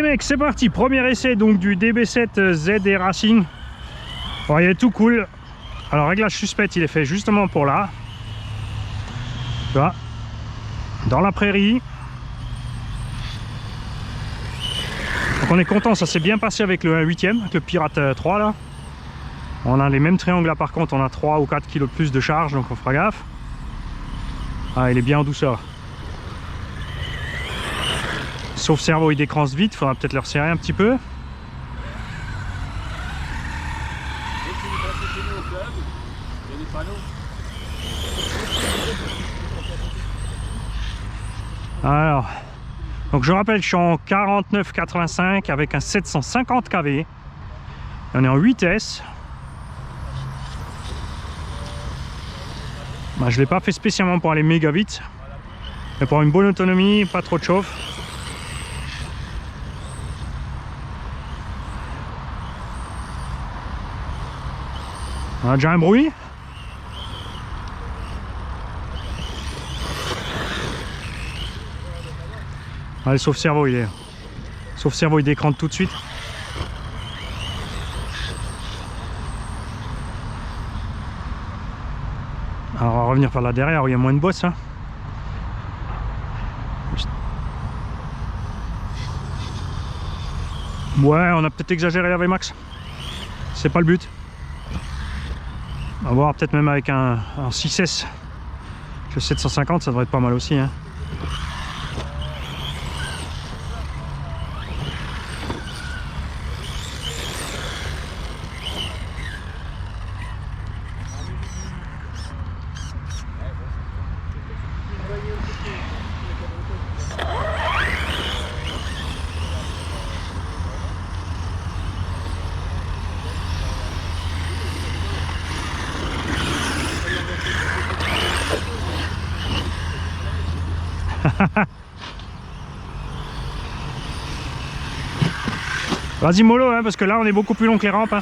mec, c'est parti, premier essai donc du DB7 ZD Racing. Bon, il est tout cool. Alors réglage suspect, il est fait justement pour là. Tu vois, dans la prairie. Donc on est content, ça s'est bien passé avec le 8ème, avec le Pirate 3 là. On a les mêmes triangles là, par contre on a 3 ou 4 kg de plus de charge, donc on fera gaffe. Ah, il est bien en douceur. Sauf cerveau, il décrance vite, il faudra peut-être le resserrer un petit peu. Alors, donc je rappelle, je suis en 49,85 avec un 750 kV. On est en 8S. Bah, je ne l'ai pas fait spécialement pour aller méga vite, mais pour une bonne autonomie, pas trop de chauffe. On a déjà un bruit. Allez, sauf cerveau, sauf cerveau, il décrante tout de suite. Alors on va revenir par là derrière où il y a moins de bosse. Hein. Ouais, on a peut-être exagéré avec Max. C'est pas le but. On va voir peut-être même avec un 6S. Le 750, ça devrait être pas mal aussi. Hein. Vas-y mollo, hein, parce que là on est beaucoup plus long que les rampes. Hein.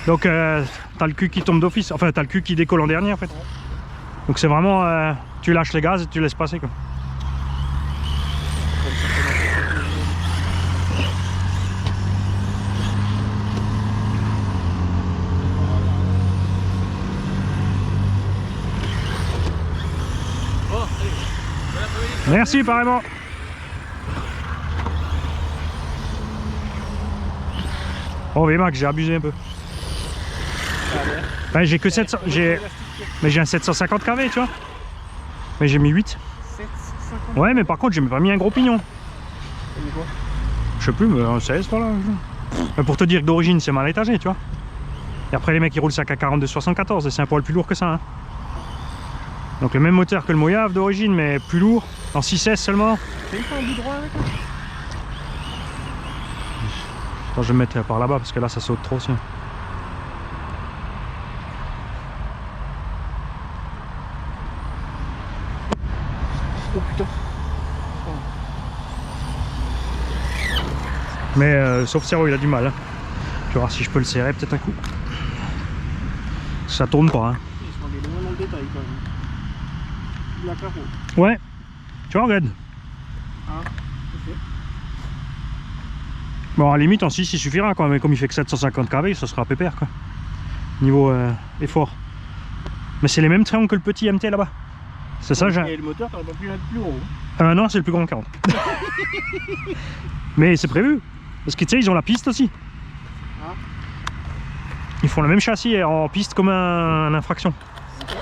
Donc t'as le cul qui tombe d'office, enfin t'as le cul qui décolle en dernier en fait. Donc c'est vraiment, tu lâches les gaz et tu laisses passer quoi. Merci, pareillement. Oh mais Max, j'ai abusé un peu. Ouais, j'ai que 700, mais j'ai un 750 kV, tu vois. Mais j'ai mis 8. 750. Ouais, mais par contre, j'ai pas mis un gros pignon. Je sais plus, mais un 16 par là. Mais pour te dire que d'origine, c'est mal étagé, tu vois. Et après, les mecs, ils roulent ça qu'à 42,74 et c'est un poil plus lourd que ça. Hein. Donc le même moteur que le Mojave d'origine, mais plus lourd, en 6S seulement. C'est pas un bout droit avec. Attends, je vais me mettre par là-bas parce que là ça saute trop aussi. Oh putain. Mais sauf cerveau, il a du mal. Hein. Je vais voir si je peux le serrer peut-être un coup. Ça tourne pas. Hein. Ils sont allés loin dans le détail quand même. Ouais, tu vois, regarde. Ah, ok. Bon, à la limite, en 6, il suffira, quoi. Mais comme il fait que 750 kV, ça sera pépère, quoi. Niveau effort. Mais c'est les mêmes triangles que le petit MT là-bas. C'est ça, j'ai. Et le moteur, t'aurais pas pu mettre plus gros. Non, c'est le plus grand 40. Mais c'est prévu. Parce que tu sais, ils ont la piste aussi. Ah. Ils font le même châssis en piste comme un infraction. Okay.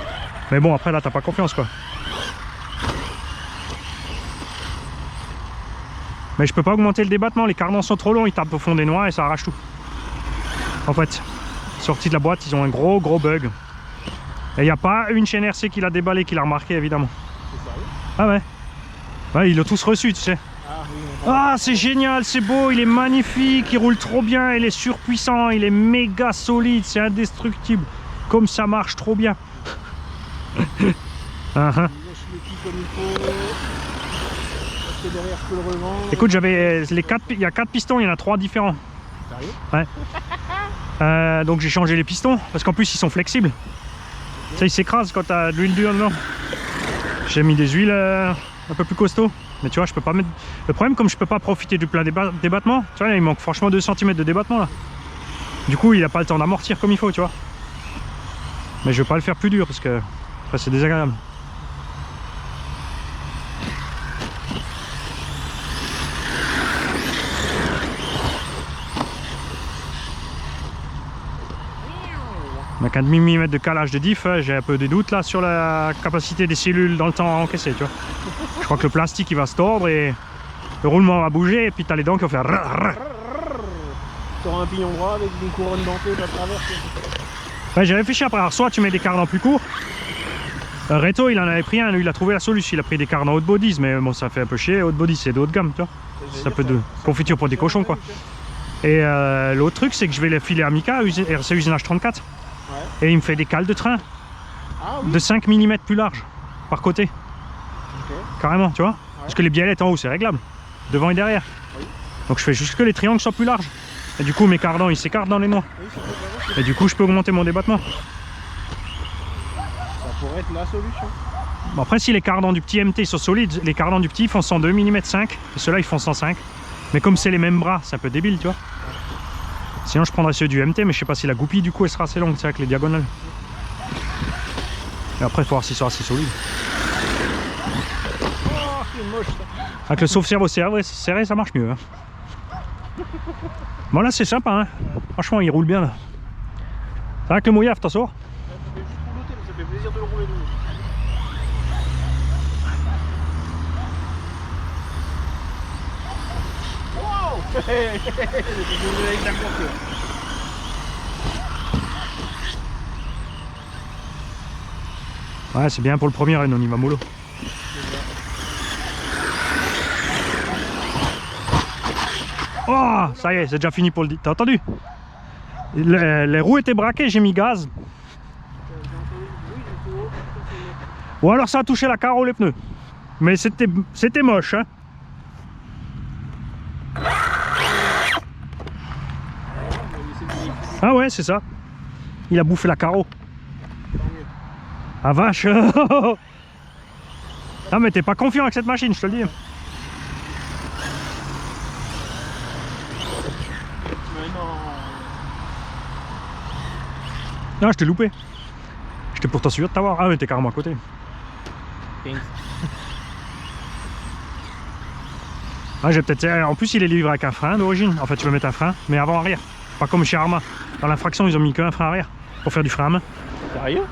Mais bon, après là, t'as pas confiance, quoi. Mais je peux pas augmenter le débattement, les cardans sont trop longs, ils tapent au fond des noix et ça arrache tout. En fait, sorti de la boîte, ils ont un gros bug. Et il n'y a pas une chaîne RC qui l'a déballé, qui l'a remarqué évidemment. Ah ouais. Ouais, ils l'ont tous reçu, tu sais. Ah, c'est génial, c'est beau, il est magnifique, il roule trop bien, il est surpuissant, il est méga solide, c'est indestructible. Comme ça marche trop bien. Derrière, je peux le revendre. Écoute, j'avais il y a 4 pistons, il y en a 3 différents. Sérieux? Ouais. Donc j'ai changé les pistons parce qu'en plus ils sont flexibles. Okay. Ça, ils s'écrasent quand tu as de l'huile dure dedans. J'ai mis des huiles un peu plus costauds. Mais tu vois, je peux pas mettre... Le problème, comme je peux pas profiter du plein débattement, tu vois, il manque franchement 2 cm de débattement là. Du coup, il a pas le temps d'amortir comme il faut, tu vois. Mais je vais pas le faire plus dur parce que après, c'est désagréable. On a qu'un demi-millimètre de calage de diff, j'ai un peu des doutes là sur la capacité des cellules dans le temps à encaisser, tu vois. Je crois que le plastique il va se tordre et le roulement va bouger et puis t'as les dents qui vont faire rrr. Tu auras un pignon droit avec une couronne denteuse à travers. Ouais, j'ai réfléchi après, alors soit tu mets des cardans plus courts. Reto il en avait pris un, lui il a trouvé la solution, il a pris des cardans haute bodies, mais bon ça fait un peu chier, haute body c'est de haut de gamme, tu vois. C'est un peu de confiture pour des cochons quoi. Et l'autre truc c'est que je vais les filer à Mika, RC usinage 34. Ouais. Et il me fait des cales de train de 5 mm plus larges par côté. Okay. Carrément, tu vois. Ouais. Parce que les biellettes en haut c'est réglable, devant et derrière. Oui. Donc je fais juste que les triangles soient plus larges. Et du coup mes cardans ils s'écartent dans les noix. Oui, et du coup je peux augmenter mon débattement. Ça pourrait être la solution. Bon, après si les cardans du petit MT sont solides, les cardans du petit font 102 mm 5 et ceux-là ils font 105. Mais comme c'est les mêmes bras, c'est un peu débile, tu vois. Sinon je prendrais ceux du MT, mais je sais pas si la goupille du coup elle sera assez longue, c'est avec les diagonales. Et après il faut voir s'ils sont assez solides. Oh, c'est moche ça. Avec le sauve-cerveau serré, ça marche mieux. Hein. Bon là c'est sympa, hein. Franchement il roule bien là. Ça va avec le mouillaf, t'en sors? Ça fait plaisir de le rouler. Ouais, c'est bien pour le premier run, on y va mollo. Oh, ça y est, c'est déjà fini pour le... T'as entendu? Les roues étaient braquées, j'ai mis gaz. Ou alors ça a touché la carreau, les pneus. Mais c'était moche, hein. Ah ouais, c'est ça. Il a bouffé la carreau. Ah vache. Ah mais t'es pas confiant avec cette machine, je te le dis. Mais non. Non, je t'ai loupé. J'étais pourtant sûr de t'avoir. Ah mais t'es carrément à côté. Ah, j'ai peut-être... En plus il est livré avec un frein d'origine. En fait tu peux mettre un frein, mais avant-arrière. Pas comme chez Arma. Dans l'infraction ils ont mis qu'un frein arrière pour faire du frein à main. Sérieux?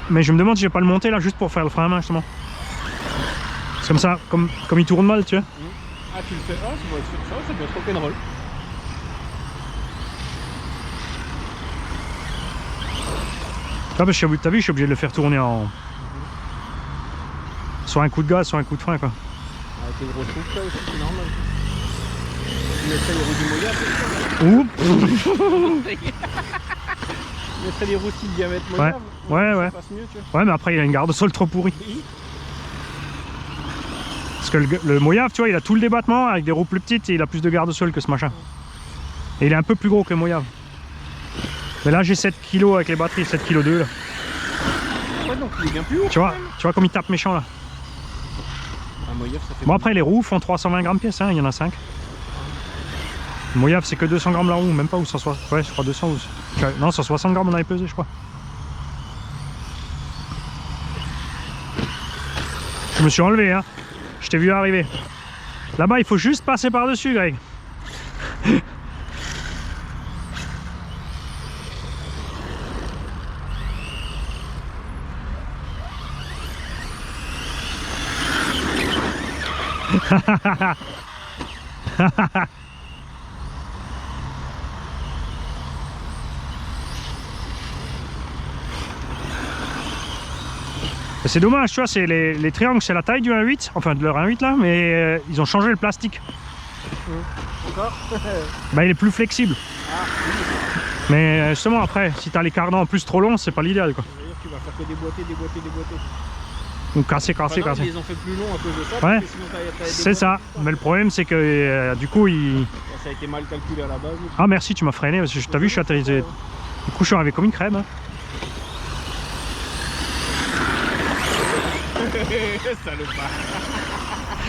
Mais je me demande si je vais pas le monter là juste pour faire le frein à main justement. C'est comme ça, comme il tourne mal, tu vois. Ah tu le fais, ah ça doit être rock'n'roll. Ah bah t'as vu, je suis obligé de le faire tourner en... Soit un coup de gaz, soit un coup de frein quoi. Avec les grosses roues ça aussi, c'est normal. Tu mettrais les roues du Moya. Tu mettrais les roues de diamètre Moya. Ouais. Ça passe mieux, tu vois. Ouais mais après il a une garde-sol trop pourrie. Parce que le Mojave, tu vois, il a tout le débattement avec des roues plus petites et il a plus de garde-sol que ce machin. Et il est un peu plus gros que le Mojave. Mais là j'ai 7 kg avec les batteries, 7 kg 2 là. Ouais donc il est bien plus haut. Tu vois comme il tape méchant là. Un Mojave ça fait... Bon après les roues font 320 grammes pièce, hein, il y en a 5. Le Mojave c'est que 200 grammes la roue, même pas, ou 160, ouais je crois 200 ou... Non 160 grammes on avait pesé je crois. Je me suis enlevé hein. Je t'ai vu arriver. Là-bas, il faut juste passer par-dessus, Greg. C'est dommage, tu vois, c'est les triangles, c'est la taille du 1.8, enfin de leur 1.8 là, mais ils ont changé le plastique. Encore bah, il est plus flexible. Ah, oui. Mais justement, après, si tu as les cardans en plus trop longs, c'est pas l'idéal quoi. Ça veut dire que tu vas faire que déboîter. Ou casser. Ils les ont fait plus longs à cause de ça. Ouais, t'as c'est ça. Mais le problème, c'est que du coup, ça a été mal calculé à la base. Ah, merci, tu m'as freiné parce que t'as vu, je suis atterrissé. Du coup, je suis arrivé comme une crème. Hein.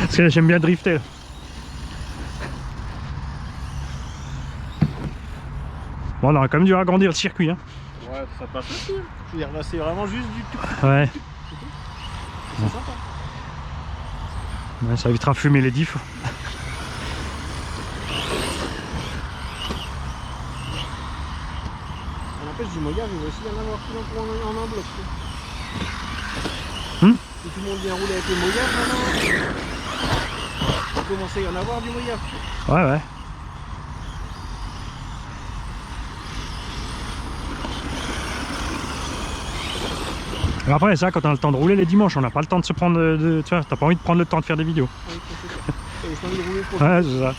Parce que j'aime bien drifter. Là. Bon, on aurait quand même dû agrandir le circuit. Hein. Ouais, ça passe aussi. Hein. Je veux dire, là, c'est vraiment juste du tout. Ouais. C'est sympa. Ouais, ça évitera de fumer les diffs. On empêche du Mojave, il va aussi y en avoir tout en un bloc. Si tout le monde vient rouler avec les Mojaves maintenant, il va commencer à y en avoir du Mojave. Ouais, ouais. Et après, ça, quand on a le temps de rouler les dimanches, on n'a pas le temps de se prendre tu vois, t'as pas envie de prendre le temps de faire des vidéos. Oui, c'est ça. Et je t'en ai roulé pour Ouais, c'est ça.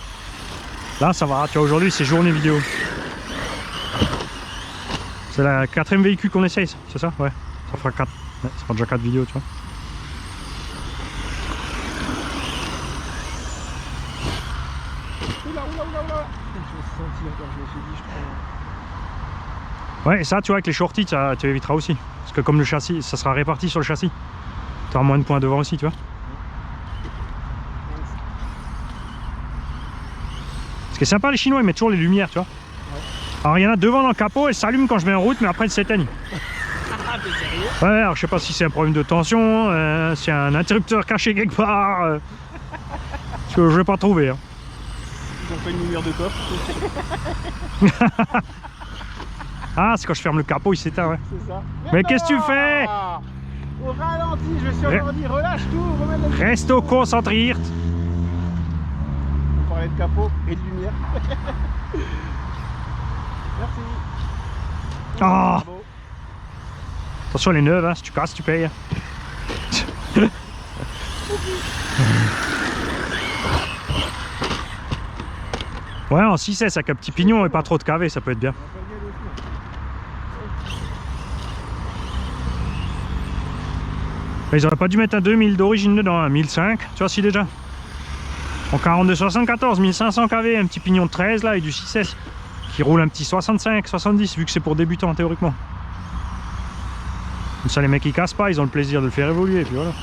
Là, ça va, tu vois, aujourd'hui, c'est journée vidéo. C'est la 4e véhicule qu'on essaye, c'est ça? Ouais. Ça fera 4. Ouais, ça fera déjà 4 vidéos, tu vois. Oula. Je me suis senti encore, je me suis dit, je prends. Ouais, et ça, tu vois, avec les shorties, tu éviteras aussi. Parce que comme le châssis, ça sera réparti sur le châssis. Tu auras moins de points devant aussi, tu vois. Ce qui est sympa, les Chinois, ils mettent toujours les lumières, tu vois. Ouais. Alors, il y en a devant dans le capot, elles s'allument quand je mets en route, mais après, elles s'éteignent. Ah, t'es sérieux? Ouais, alors je sais pas si c'est un problème de tension, c'est un interrupteur caché quelque part. Parce que je vais pas trouver. Hein. Ils ont fait une lumière de coffre. Ah, c'est quand je ferme le capot, il s'éteint, ouais. C'est ça. Mais qu'est-ce que tu fais? Au ralenti, je me suis encore dit, relâche tout, remets le... Reste au concentré. On parlait de capot et de lumière. Merci. Ah. Bravo. Attention, les neuves, hein, si tu casses, tu payes. Ouais, en 6S avec un petit pignon et pas trop de KV, ça peut être bien. Mais ils auraient pas dû mettre un 2000 d'origine dedans, un 1005, tu vois, si déjà. En 42-74, 1500 KV, un petit pignon de 13 là et du 6S qui roule un petit 65-70 vu que c'est pour débutants théoriquement. Comme ça, les mecs ils cassent pas, ils ont le plaisir de le faire évoluer, et puis voilà. Tu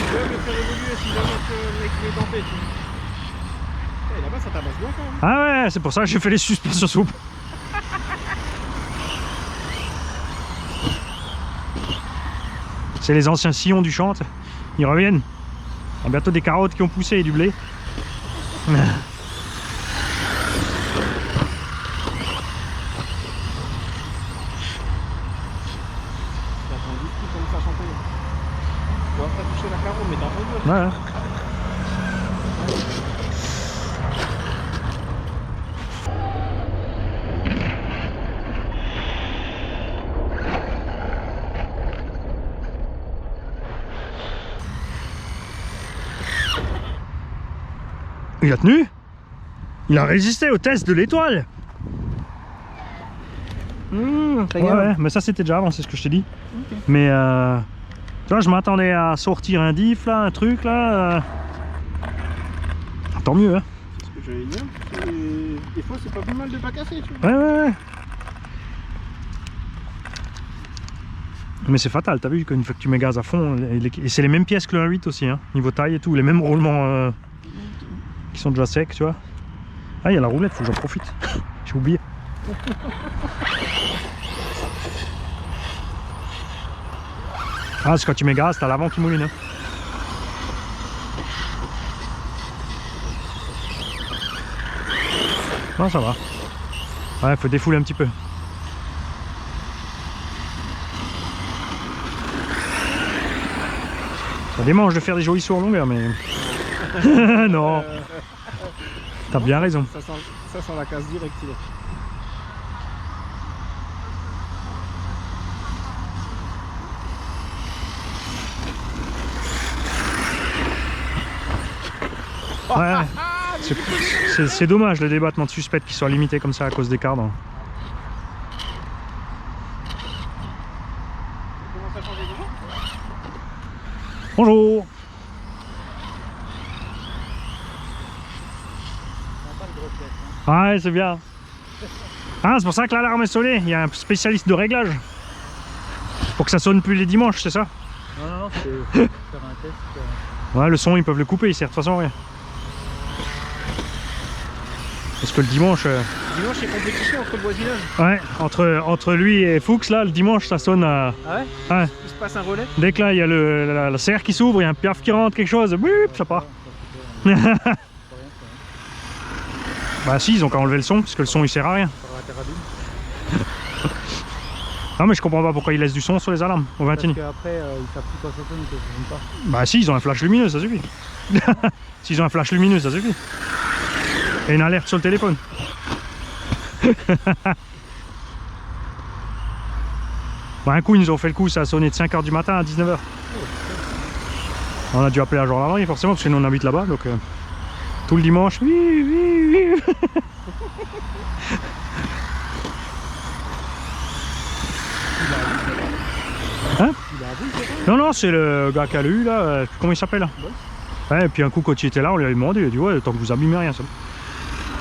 peux le faire évoluer si jamais le mec est denté. Et là-bas ça tabasse bien quand même. Ah ouais, c'est pour ça que j'ai fait les suspensions souples. C'est les anciens sillons du champ, ils reviennent. Il y a bientôt des carottes qui ont poussé et du blé. Toucher la carreau, mais t'as entendu? Ouais. Il a tenu. Il a résisté au test de l'étoile. Ouais, mais ça c'était déjà avant, c'est ce que je t'ai dit. Okay. Mais tu vois, je m'attendais à sortir un diff là, un truc là. Tant mieux, hein. Ce que j'allais dire, des fois c'est pas plus mal de pas casser, tu vois. Ouais. Mais c'est fatal, t'as vu qu'une fois que tu mets gaz à fond, et c'est les mêmes pièces que le 1.8 aussi, hein, niveau taille et tout, les mêmes roulements qui sont déjà secs, tu vois. Ah, il y a la roulette, faut que j'en profite. J'ai oublié. Ah, c'est quand tu mets gaz, t'as l'avant qui mouline. Hein. Non, ça va. Ouais, faut défouler un petit peu. Ça démange de faire des jolis sauts en longueur, mais... non. T'as bien raison. Ça sent la casse directe. Ouais, c'est dommage le débattement de suspects qui soit limité comme ça à cause des cardans. Bonjour. Ouais, c'est bien. Ah, c'est pour ça que l'alarme est sonnée. Il y a un spécialiste de réglage. Pour que ça sonne plus les dimanches, c'est ça? Non, c'est faire un test. Ouais, le son, ils peuvent le couper, il sert de toute façon rien. Parce que le dimanche... Dimanche, c'est compétition entre le voisinage. Ouais, entre lui et Fuchs, là, le dimanche, ça sonne à... Ah ouais? Ouais. Il se passe un relais? Dès que là, il y a la serre qui s'ouvre, il y a un piaf qui rentre, quelque chose, boup, ça part. Bah si, ils ont qu'à enlever le son, parce que le son, il sert à rien. Non mais je comprends pas pourquoi ils laissent du son sur les alarmes au 21. Parce qu'après, ils savent plus quand ça sonne, ils ne sonne pas. Bah si, ils ont un flash lumineux, ça suffit. S'ils ont un flash lumineux, ça suffit. Et une alerte sur le téléphone. Bah un coup, ils nous ont fait le coup, ça a sonné de 5 h du matin à 19 h. On a dû appeler la gendarmerie forcément, parce que nous on habite là-bas, donc tout le dimanche, oui, oui, oui. Hein? Non, non, c'est le gars qui a eu là, comment il s'appelle là? Ouais, et puis un coup, quand il était là, on lui a demandé, il a dit ouais, tant que vous abîmez rien, ça.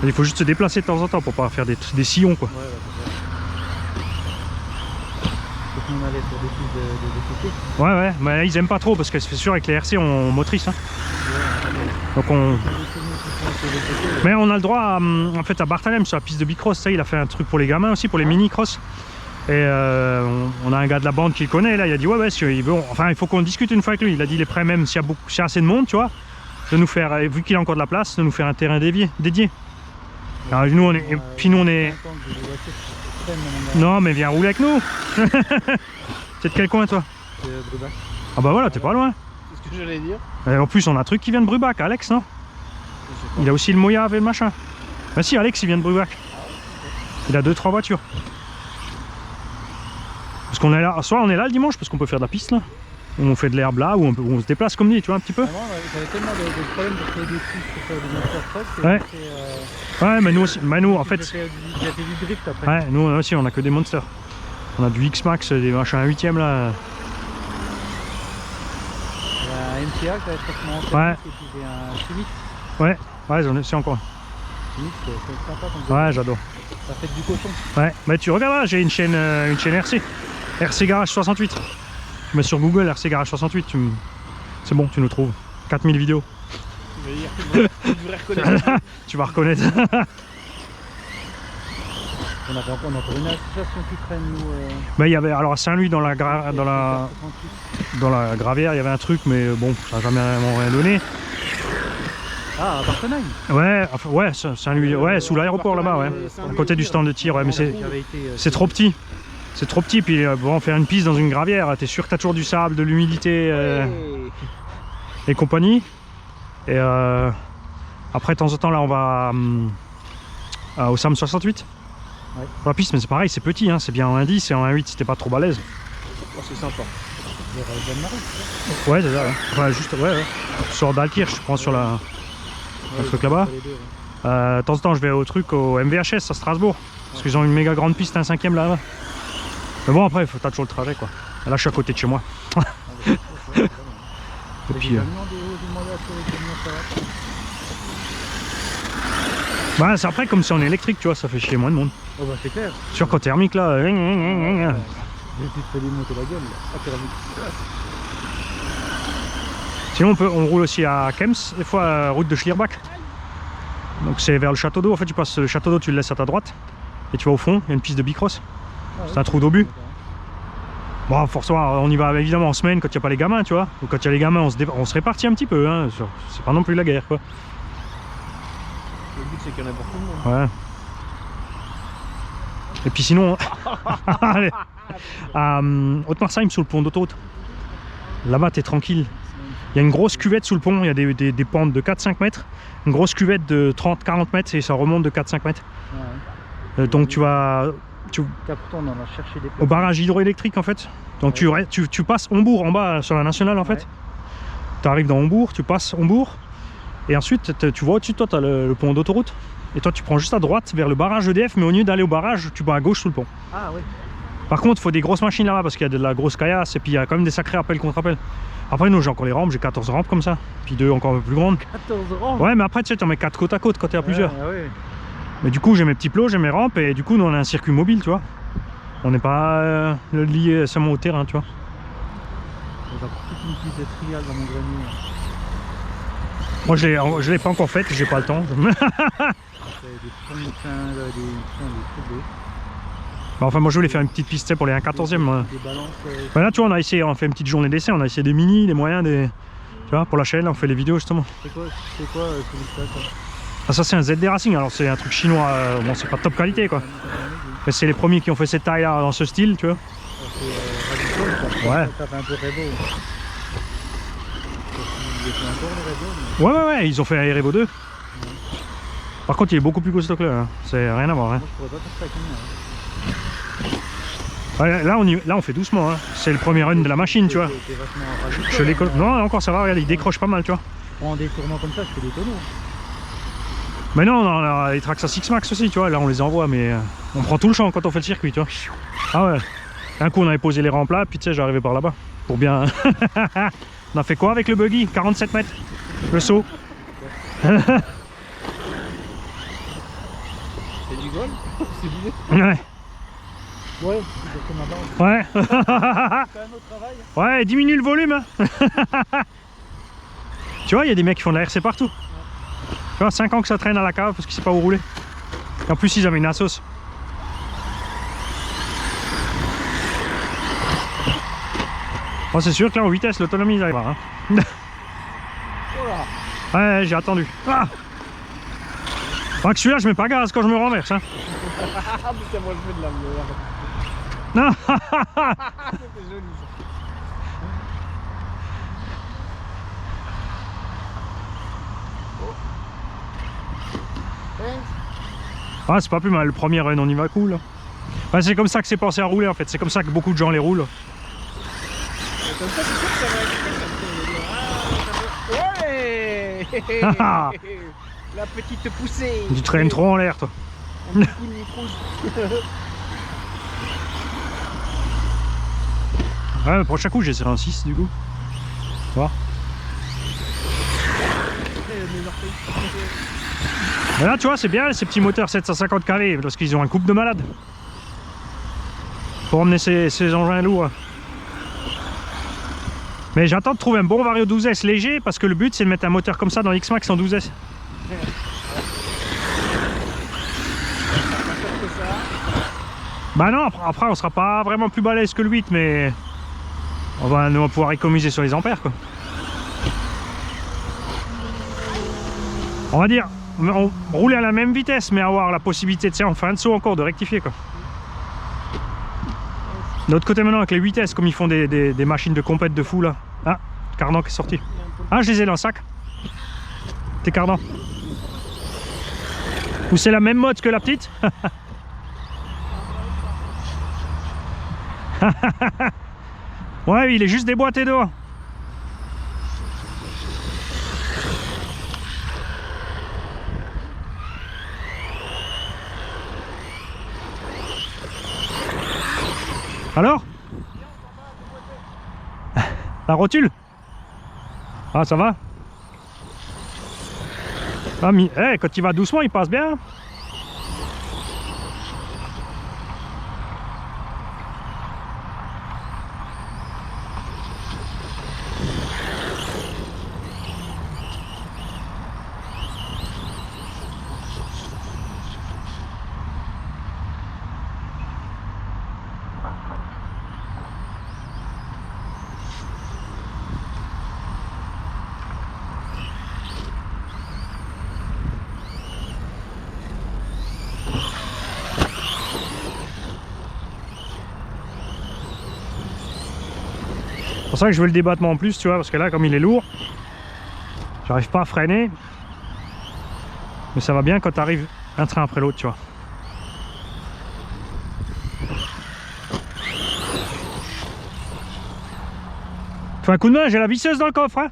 Il faut juste se déplacer de temps en temps pour pas faire des sillons quoi. Ouais, on allait sur des pistes de Ouais, ouais, mais ils aiment pas trop parce que c'est sûr avec les RC on motrice. Hein. Donc on. Mais on a le droit à, en fait à Barthelem sur la piste de bicross, ça il a fait un truc pour les gamins aussi, pour les mini-cross. Et on a un gars de la bande qui le connaît là, il a dit ouais ouais, enfin il faut qu'on discute une fois avec lui, il a dit il est prêt même s'il y a assez de monde tu vois, de nous faire, vu qu'il a encore de la place, de nous faire un terrain dédié. Alors nous on est, puis nous on est... Non mais viens rouler avec nous. T'es de quel coin toi? Brubac. Ah bah voilà, t'es pas loin. C'est ce que j'allais dire. Et en plus on a un truc qui vient de Brubac, Alex non? Il a aussi le Moyave et le machin. Bah si, Alex il vient de Brubac. Il a 2-3 voitures. Parce qu'on est là, soit on est là le dimanche parce qu'on peut faire de la piste là, où on fait de l'herbe là, où on se déplace comme dit, tu vois un petit peu. J'avais tellement de problèmes pour trouver des pistes pour faire des motocross. Ouais. Ouais, mais nous aussi, nous en fait. J'ai fait du drift après. Ouais, nous aussi on a que des monsters. On a du X-Max, des machins à 8ème là. Il y a un MTA qui va être traitement en fait, Ouais. et puis j'ai un Chimix. Ouais, ouais, j'en ai aussi encore. Chimix, c'est sympa comme Ouais, j'adore. ça fait du cochon. Ouais, mais tu regardes là, j'ai une chaîne RC. RC Garage 68. Tu mets sur Google RC Garage 68, c'est bon, tu nous trouves. 4000 vidéos. Tu devrais reconnaître. Tu vas reconnaître. On a encore une association qui traîne nous. Mais il y avait, alors à Saint-Louis dans la gravière, il y avait un truc, mais bon, ça n'a jamais rien donné. Ah, à Barthenay. Ouais, enfin, ouais, Saint-Louis, ouais, sous l'aéroport là-bas, ouais. À côté du stand de tir, ouais, mais c'est trop petit. C'est trop petit, puis bon, faire une piste dans une gravière, t'es sûr que t'as toujours du sable, de l'humidité et compagnie. Et après, de temps en temps, là, on va au SAM 68. Ouais. Pour la piste, mais c'est pareil, c'est petit, hein, c'est bien en 1.10 et en 1.8 si t'es pas trop balèze. Oh, c'est sympa. Ouais, c'est ça, ouais. Enfin, juste, ouais. Tu sors d'Alkirch, tu prends sur le truc là-bas. De temps en temps, je vais au truc au MVHS à Strasbourg, parce qu'ils ont une méga grande piste, un 5ème là-bas. Mais bon, après, t'as toujours le trajet, quoi. Et là, je suis à côté de chez moi. Et puis, bah, c'est après, comme si on est électrique, tu vois, ça fait chier moins de monde. Oh, bah, c'est clair. Sûr qu'en thermique, là. J'ai te fait démonter la gueule, là. Ah, thermique. Sinon, on roule aussi à Kems, des fois, route de Schlierbach. Donc, c'est vers le château d'eau. En fait, tu passes le château d'eau, tu le laisses à ta droite. Et tu vas au fond, il y a une piste de bicross. C'est un trou d'obus. Bon, forcément, on y va évidemment en semaine quand il n'y a pas les gamins, tu vois. Donc quand il y a les gamins, on se répartit un petit peu, hein. C'est pas non plus la guerre, quoi. Le but, c'est qu'il y en a pour tout le monde. Ouais. Et puis sinon, allez, à Haute-Marsheim, sous le pont d'autoroute. Là-bas, t'es tranquille. Il y a une grosse cuvette sous le pont, il y a des pentes de 4-5 mètres. Une grosse cuvette de 30-40 mètres et ça remonte de 4-5 mètres. Ouais. Donc tu vas... Pourtant, on en a cherché des au barrage hydroélectrique en fait. Donc ouais. tu passes Hombourg en bas sur la nationale en fait. Ouais. Tu arrives dans Hombourg, tu passes Hombourg. Et ensuite, tu vois au-dessus de toi, tu as le pont d'autoroute. Et toi, tu prends juste à droite vers le barrage EDF, mais au lieu d'aller au barrage, tu vas à gauche sous le pont. Ah oui. Par contre, il faut des grosses machines là-bas parce qu'il y a de la grosse caillasse et puis il y a quand même des sacrés appels contre appels. Après, nous, j'ai encore les rampes, j'ai 14 rampes comme ça. Puis 2 encore un peu plus grandes. 14 rampes. Ouais, mais après, tu sais, tu en mets 4 côte à côte quand tu es à plusieurs. Ouais. Mais du coup, j'ai mes petits plots, j'ai mes rampes et du coup, nous, on a un circuit mobile, tu vois. On n'est pas lié seulement au terrain, tu vois. J'ai encore toute une piste de trial dans mon grenier. Moi je l'ai pas encore faite, j'ai pas le temps. Des fonds de fin, des trucs d'eau. Bah, enfin moi je voulais faire une petite piste pour les 1/14e. Des balances. Bah, là tu vois on a essayé, on a fait une petite journée d'essai, on a essayé des mini, des moyens, des. Tu vois, pour la chaîne, on fait les vidéos justement. C'est quoi celui-là quoi? Ah, ça c'est un ZD Racing, alors c'est un truc chinois, bon c'est pas de top qualité quoi. Mais c'est les premiers qui ont fait cette taille là dans ce style, tu vois. C'est Ouais. Ça fait un peu Revo. Ils font encore le Revo. Ouais, ils ont fait un Revo 2. Par contre il est beaucoup plus costaud que là, hein. C'est rien à voir. Hein. Moi je pourrais pas faire ça avec Ouais, là on fait doucement, hein. C'est le premier run de la machine, tu vois. Je les non encore ça va, regarde, il décroche pas mal, tu vois. En des tournants comme ça, je fais des tonneaux. Mais non, on a les Traxxas Max aussi, tu vois, là on les envoie, mais on prend tout le champ quand on fait le circuit, tu vois. Ah ouais. Un coup on avait posé les rampes là, puis tu sais j'arrivais par là-bas. Pour bien. On a fait quoi avec le buggy? 47 mètres. Le saut. C'est du golf. C'est du Ouais. Ouais, c'est comme ma base. Ouais. C'est un autre travail. Ouais, diminue le volume. Hein. Tu vois, il y a des mecs qui font de la RC partout. Tu vois, 5 ans que ça traîne à la cave parce qu'ils ne savent pas où rouler. Et en plus, ils avaient une assos. Bon, c'est sûr que là, en vitesse, l'autonomie, ils arrivent. Hein. Voilà. Ouais, j'ai attendu. Ah, enfin, que celui-là, je mets pas gaz quand je me renverse. Hein. Ah, putain, moi je fais de la merde. Non. C'était joli ça. Ah, c'est pas plus mal, le premier run, on y va cool. Enfin, c'est comme ça que c'est pensé à rouler en fait, c'est comme ça que beaucoup de gens les roulent. Comme ça, c'est sûr que ça va être ouais. La petite poussée. Tu traînes trop en l'air, toi. Un petit coup de micro. Ouais, le prochain coup, j'essaierai un 6 du coup. Tu vois. Mais là, tu vois, c'est bien ces petits moteurs 750 kV parce qu'ils ont un couple de malade. Pour emmener ces engins lourds. Mais j'attends de trouver un bon Vario 12S léger parce que le but c'est de mettre un moteur comme ça dans X-Max en 12S. Bah non, après on sera pas vraiment plus balèze que le 8, mais on va pouvoir économiser sur les ampères quoi. On va dire, rouler à la même vitesse mais avoir la possibilité de, en fin de saut encore de rectifier quoi. De l'autre côté maintenant avec les 8S comme ils font des machines de compète de fou là. Ah, cardan qui est sorti. Ah, je les ai dans le sac. Tes cardans. Ou c'est la même mode que la petite? Ouais, il est juste déboîté dehors. Alors? La rotule? Ah, ça va? Ah, hey, quand il va doucement, il passe bien. C'est pour ça que je veux le débattement en plus, tu vois, parce que là, comme il est lourd, j'arrive pas à freiner. Mais ça va bien quand tu arrives un train après l'autre, tu vois. Fais un coup de main, j'ai la visseuse dans le coffre, hein.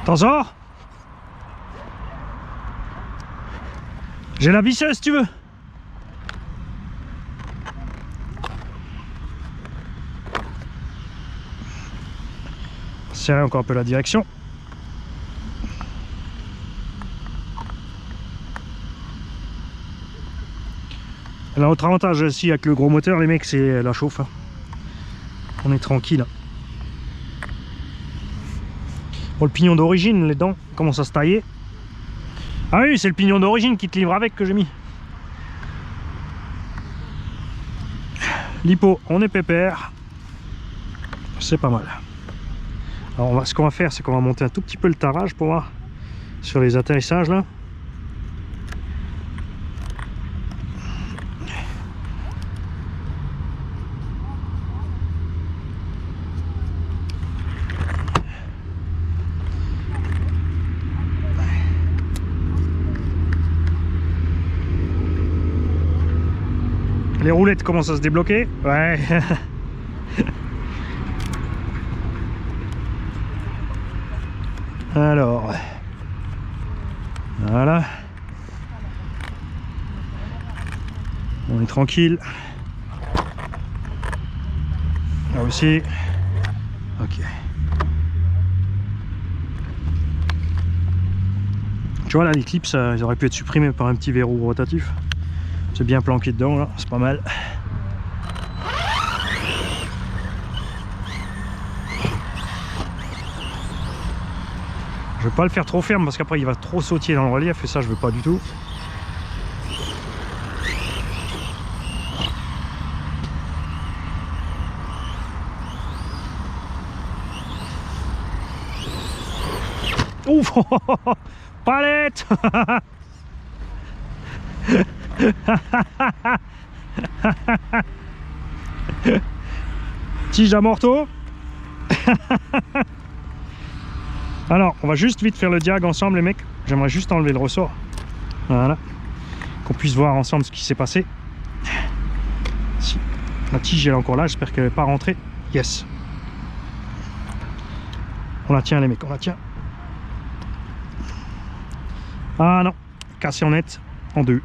T'en sors? J'ai la visseuse si tu veux. Serrer encore un peu la direction. L'autre avantage aussi avec le gros moteur, les mecs, c'est la chauffe. Hein. On est tranquille. Bon, le pignon d'origine, les dents commencent à se tailler. Ah oui, c'est le pignon d'origine qui te livre avec que j'ai mis. L'hippo, on est pépère. C'est pas mal. Alors ce qu'on va faire, c'est qu'on va monter un tout petit peu le tarage pour voir sur les atterrissages là. Les roulettes commencent à se débloquer. Ouais. Alors. Voilà. On est tranquille. Là aussi. Ok. Tu vois là, les clips, ils auraient pu être supprimés par un petit verrou rotatif. C'est bien planqué dedans là, c'est pas mal. Je vais pas le faire trop ferme parce qu'après il va trop sautiller dans le relief et ça je veux pas du tout. Ouf. Palette. Tige d'amorto. Alors on va juste vite faire le diag ensemble les mecs. J'aimerais juste enlever le ressort. Voilà. Qu'on puisse voir ensemble ce qui s'est passé. Si. La tige elle est encore là, j'espère qu'elle n'est pas rentrée. Yes. On la tient les mecs, on la tient. Ah non, cassé en net en deux.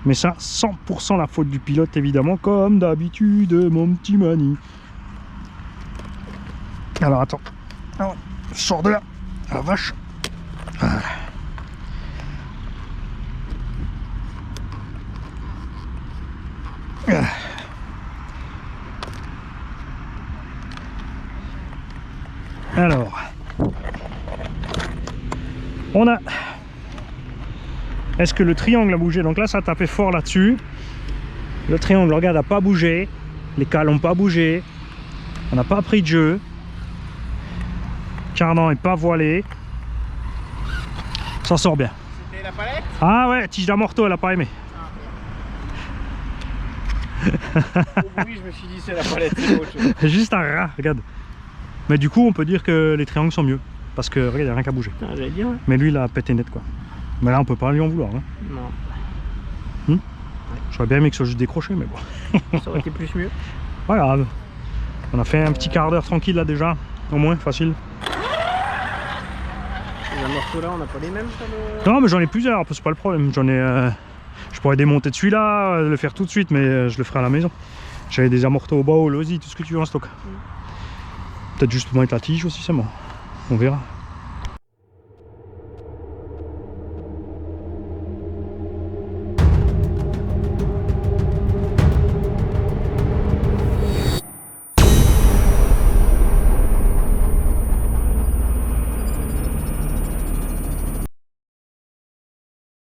Mais ça, 100% la faute du pilote, évidemment, comme d'habitude, mon petit Mani. Alors, attends. Alors, je sors de là. Ah, la vache. Voilà. Alors, on a... Est-ce que le triangle a bougé? Donc là, ça a tapé fort là-dessus. Le triangle, regarde, n'a pas bougé. Les cales n'ont pas bougé. On n'a pas pris de jeu. Cardan n'est pas voilé. Ça sort bien. C'était la palette? Ah ouais, tige d'amorto, elle n'a pas aimé. Au bruit, je me suis dit c'est la palette, c'est autre chose. Juste un rat, regarde. Mais du coup, on peut dire que les triangles sont mieux. Parce que regarde, il n'y a rien qu'à bouger. Ah, j'allais dire, ouais. Mais lui, il a pété net, quoi. Mais là, on peut pas lui en vouloir. Hein. Non. J'aurais bien aimé que ce soit juste décroché, mais bon. Ça aurait été plus mieux. Pas grave. On a fait un petit quart d'heure tranquille là déjà. Au moins, facile. Les morceaux là, on n'a pas les mêmes sur le... Non, mais j'en ai plusieurs, c'est pas le problème. J'en ai. Je pourrais démonter de celui-là, le faire tout de suite, mais je le ferai à la maison. J'avais des amortos au bas, au losi, tout ce que tu veux en stock. Peut-être juste pour mettre la tige aussi, c'est bon. On verra.